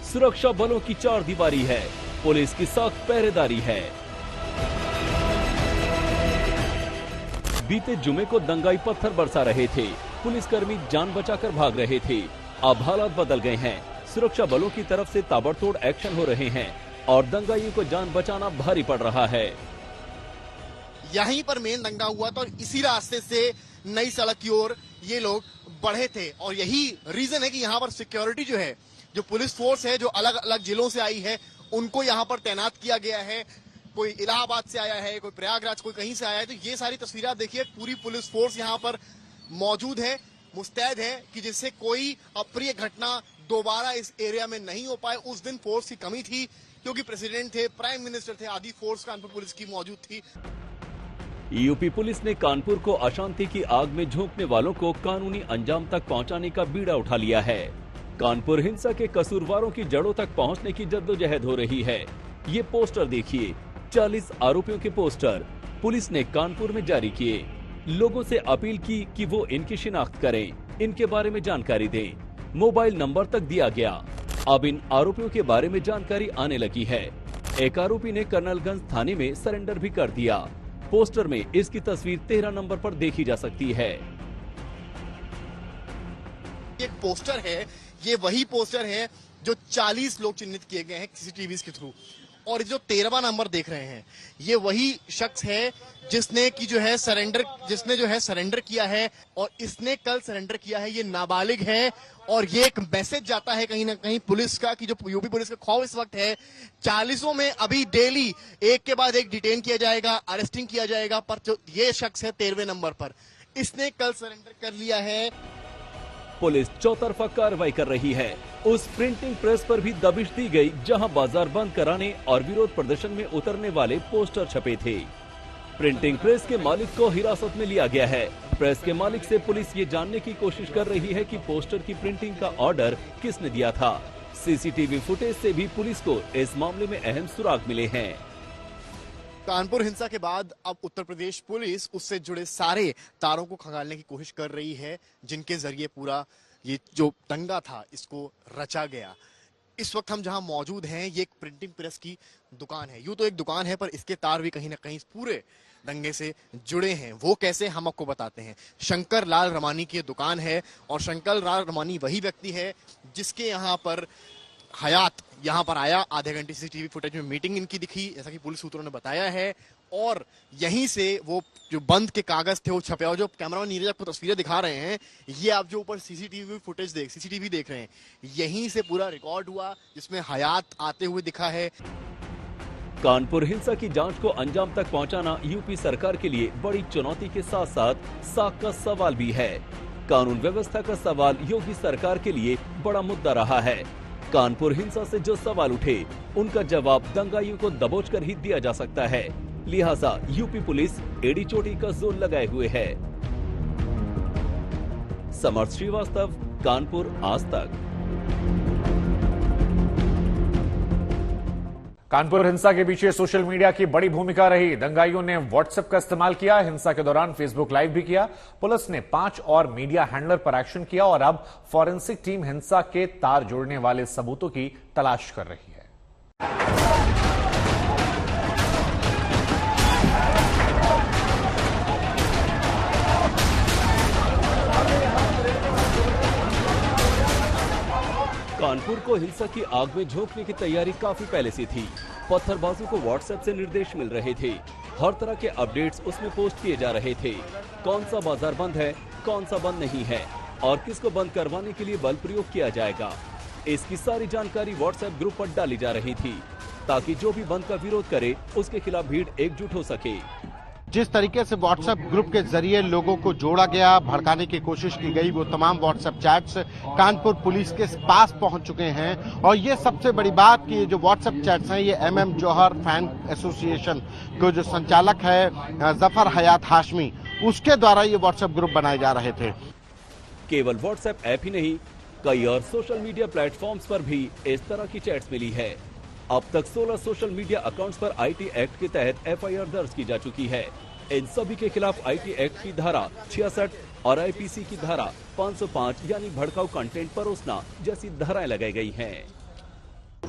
सुरक्षा बलों की 4 दीवारी है, पुलिस की सख्त पहरेदारी है। बीते जुमे को दंगाई पत्थर बरसा रहे थे, पुलिसकर्मी जान बचाकर भाग रहे थे। अब हालात बदल गए हैं, सुरक्षा बलों की तरफ से ताबड़तोड़ एक्शन हो रहे हैं और दंगाइयों को जान बचाना भारी पड़ रहा है। यहीं पर मेन दंगा हुआ था और इसी रास्ते से नई सड़क की ओर ये लोग बढ़े थे और यही रीजन है कि यहाँ पर सिक्योरिटी जो है, जो पुलिस फोर्स है, जो अलग अलग जिलों से आई है, उनको यहाँ पर तैनात किया गया है। कोई इलाहाबाद से आया है, कोई प्रयागराज, कोई कहीं से आया है। तो ये सारी तस्वीरें आप देखिए, पूरी पुलिस फोर्स यहाँ पर मौजूद है, मुस्तैद है कि जिससे कोई अप्रिय घटना दोबारा इस एरिया में नहीं हो पाए। उस दिन फोर्स की कमी थी क्योंकि प्रेसिडेंट थे, प्राइम मिनिस्टर थे, आदि फोर्स कानपुर पुलिस की मौजूद थी। यूपी पुलिस ने कानपुर को अशांति की आग में झोंकने वालों को कानूनी अंजाम तक पहुंचाने का बीड़ा उठा लिया है। कानपुर हिंसा के कसूरवारों की जड़ों तक पहुंचने की जद्दोजहद हो रही है। ये पोस्टर देखिए, 40 आरोपियों के पोस्टर पुलिस ने कानपुर में जारी किए। लोगों से अपील की कि वो इनकी शिनाख्त करें, इनके बारे में जानकारी दें। मोबाइल नंबर तक दिया गया। अब इन आरोपियों के बारे में जानकारी आने लगी है। एक आरोपी ने कर्नलगंज थाने में सरेंडर भी कर दिया। पोस्टर में इसकी तस्वीर 13 नंबर पर देखी जा सकती है। एक पोस्टर है, ये वही पोस्टर है जो 40 लोग चिन्हित किए गए हैं सीसीटीवी के थ्रू, और जो 13वां नंबर देख रहे हैं ये वही शख्स है जिसने जो है सरेंडर किया है और इसने कल सरेंडर किया है। ये नाबालिग है और ये एक मैसेज जाता है कहीं ना कहीं पुलिस का कि जो यूपी पुलिस का खौफ इस वक्त है, 40 में अभी डेली एक के बाद एक डिटेन किया जाएगा, अरेस्टिंग किया जाएगा, पर जो ये शख्स है 13वें नंबर पर, इसने कल सरेंडर कर लिया है। पुलिस चौतरफा कार्रवाई कर रही है। उस प्रिंटिंग प्रेस पर भी दबिश दी गई जहां बाजार बंद कराने और विरोध प्रदर्शन में उतरने वाले पोस्टर छपे थे। प्रिंटिंग प्रेस के मालिक को हिरासत में लिया गया है। प्रेस के मालिक से पुलिस ये जानने की कोशिश कर रही है कि पोस्टर की प्रिंटिंग का ऑर्डर किसने दिया था। सीसीटीवी फुटेज से भी पुलिस को इस मामले में अहम सुराग मिले हैं। कानपुर हिंसा के बाद अब उत्तर प्रदेश पुलिस उससे जुड़े सारे तारों को खंगालने की कोशिश कर रही है जिनके जरिए पूरा ये जो दंगा था इसको रचा गया। इस वक्त हम जहां मौजूद हैं ये एक प्रिंटिंग प्रेस की दुकान है। यूं तो एक दुकान है पर इसके तार भी कहीं ना कहीं पूरे दंगे से जुड़े हैं। वो कैसे, हम आपको बताते हैं। शंकर लाल रमानी की दुकान है और शंकर लाल रमानी वही व्यक्ति है जिसके यहाँ पर हयात यहाँ पर आया। आधे घंटे सीसीटीवी फुटेज में मीटिंग इनकी दिखी जैसा कि पुलिस सूत्रों ने बताया है, और यहीं से वो जो बंद के कागज थे वो छपे। और जो कैमरामैन नीरज आपको तस्वीरें दिखा रहे हैं, ये आप जो ऊपर सीसीटीवी देख रहे हैं, यहीं से पूरा रिकॉर्ड हुआ जिसमें हयात आते हुए दिखा है। कानपुर हिंसा की जांच को अंजाम तक पहुंचाना यूपी सरकार के लिए बड़ी चुनौती के साथ साथ साख का सवाल भी है। कानून व्यवस्था का सवाल योगी सरकार के लिए बड़ा मुद्दा रहा है। कानपुर हिंसा से जो सवाल उठे उनका जवाब दंगाइयों को दबोचकर ही दिया जा सकता है। लिहाजा यूपी पुलिस एड़ी चोटी का जोर लगाए हुए है। समर्थ श्रीवास्तव, कानपुर, आज तक। कानपुर हिंसा के पीछे सोशल मीडिया की बड़ी भूमिका रही। दंगाइयों ने व्हाट्सएप का इस्तेमाल किया, हिंसा के दौरान फेसबुक लाइव भी किया। पुलिस ने 5 और मीडिया हैंडलर पर एक्शन किया और अब फॉरेंसिक टीम हिंसा के तार जोड़ने वाले सबूतों की तलाश कर रही है। कानपुर को हिंसा की आग में झोंकने की तैयारी काफी पहले से थी। पत्थरबाजों को व्हाट्सएप से निर्देश मिल रहे थे, हर तरह के अपडेट्स उसमें पोस्ट किए जा रहे थे। कौन सा बाजार बंद है, कौन सा बंद नहीं है और किसको बंद करवाने के लिए बल प्रयोग किया जाएगा, इसकी सारी जानकारी व्हाट्सएप ग्रुप पर डाली जा रही थी, ताकि जो भी बंद का विरोध करे उसके खिलाफ भीड़ एकजुट हो सके। जिस तरीके से व्हाट्सएप ग्रुप के जरिए लोगों को जोड़ा गया, भड़काने की कोशिश की गई, वो तमाम व्हाट्सएप चैट्स कानपुर पुलिस के पास पहुंच चुके हैं। और ये सबसे बड़ी बात कि ये जो व्हाट्सएप चैट्स हैं, ये MM जौहर फैन एसोसिएशन को जो संचालक है जफर हयात हाशमी, उसके द्वारा ये व्हाट्सएप ग्रुप बनाए जा रहे थे। केवल व्हाट्सएप ऐप ही नहीं, कई और सोशल मीडिया प्लेटफॉर्म्स पर भी इस तरह की चैट्स मिली है। अब तक 16 सोशल मीडिया अकाउंट्स पर IT एक्ट के तहत FIR दर्ज की जा चुकी है। इन सभी के खिलाफ IT एक्ट की धारा 66 और IPC की धारा 505 यानी भड़काऊ कंटेंट परोसना जैसी धाराएं लगाई गई हैं।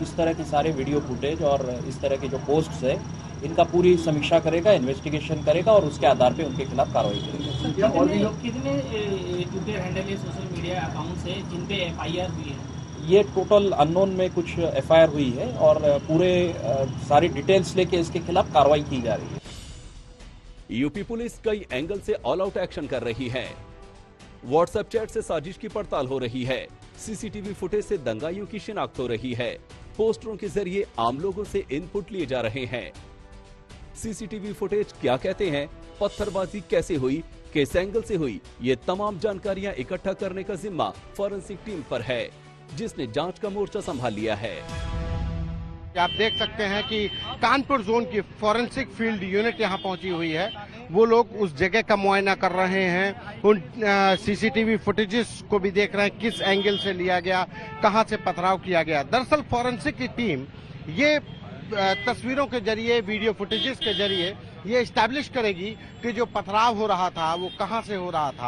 इस तरह के सारे वीडियो फुटेज और इस तरह के जो पोस्ट्स है, इनका पूरी समीक्षा करेगा, इन्वेस्टिगेशन करेगा और उसके आधार पे उनके खिलाफ कार्रवाई करेगा। और भी लोग कितने ट्विटर हैंडल है, सोशल मीडिया अकाउंट्स है जिन पे FIR हुई है? ये टोटल अननोन में कुछ FIR हुई है और पूरे सारी डिटेल्स लेके इसके खिलाफ कार्रवाई की जा रही है। यूपी पुलिस कई एंगल से ऑल आउट एक्शन कर रही है। व्हाट्सएप चैट से साजिश की पड़ताल हो रही है, CCTV फुटेज से दंगाइयों की शिनाख्त हो रही है, पोस्टरों के जरिए आम लोगों से इनपुट लिए जा रहे हैं। CCTV फुटेज क्या कहते हैं, पत्थरबाजी कैसे हुई, किस एंगल से हुई, ये तमाम जानकारियां इकट्ठा करने का जिम्मा फॉरेंसिक टीम पर है, जिसने जांच का मोर्चा संभाल लिया है। आप देख सकते हैं कि कानपुर जोन की फॉरेंसिक फील्ड यूनिट यहां पहुंची हुई है। वो लोग उस जगह का मुआयना कर रहे हैं, उन CCTV फुटेजेस को भी देख रहे हैं, किस एंगल से लिया गया, कहां से पथराव किया गया। दरअसल फॉरेंसिक की टीम ये तस्वीरों के जरिए, वीडियो फुटेजेस के जरिए ये एस्टैब्लिश करेगी कि जो पथराव हो रहा था वो कहां से हो रहा था।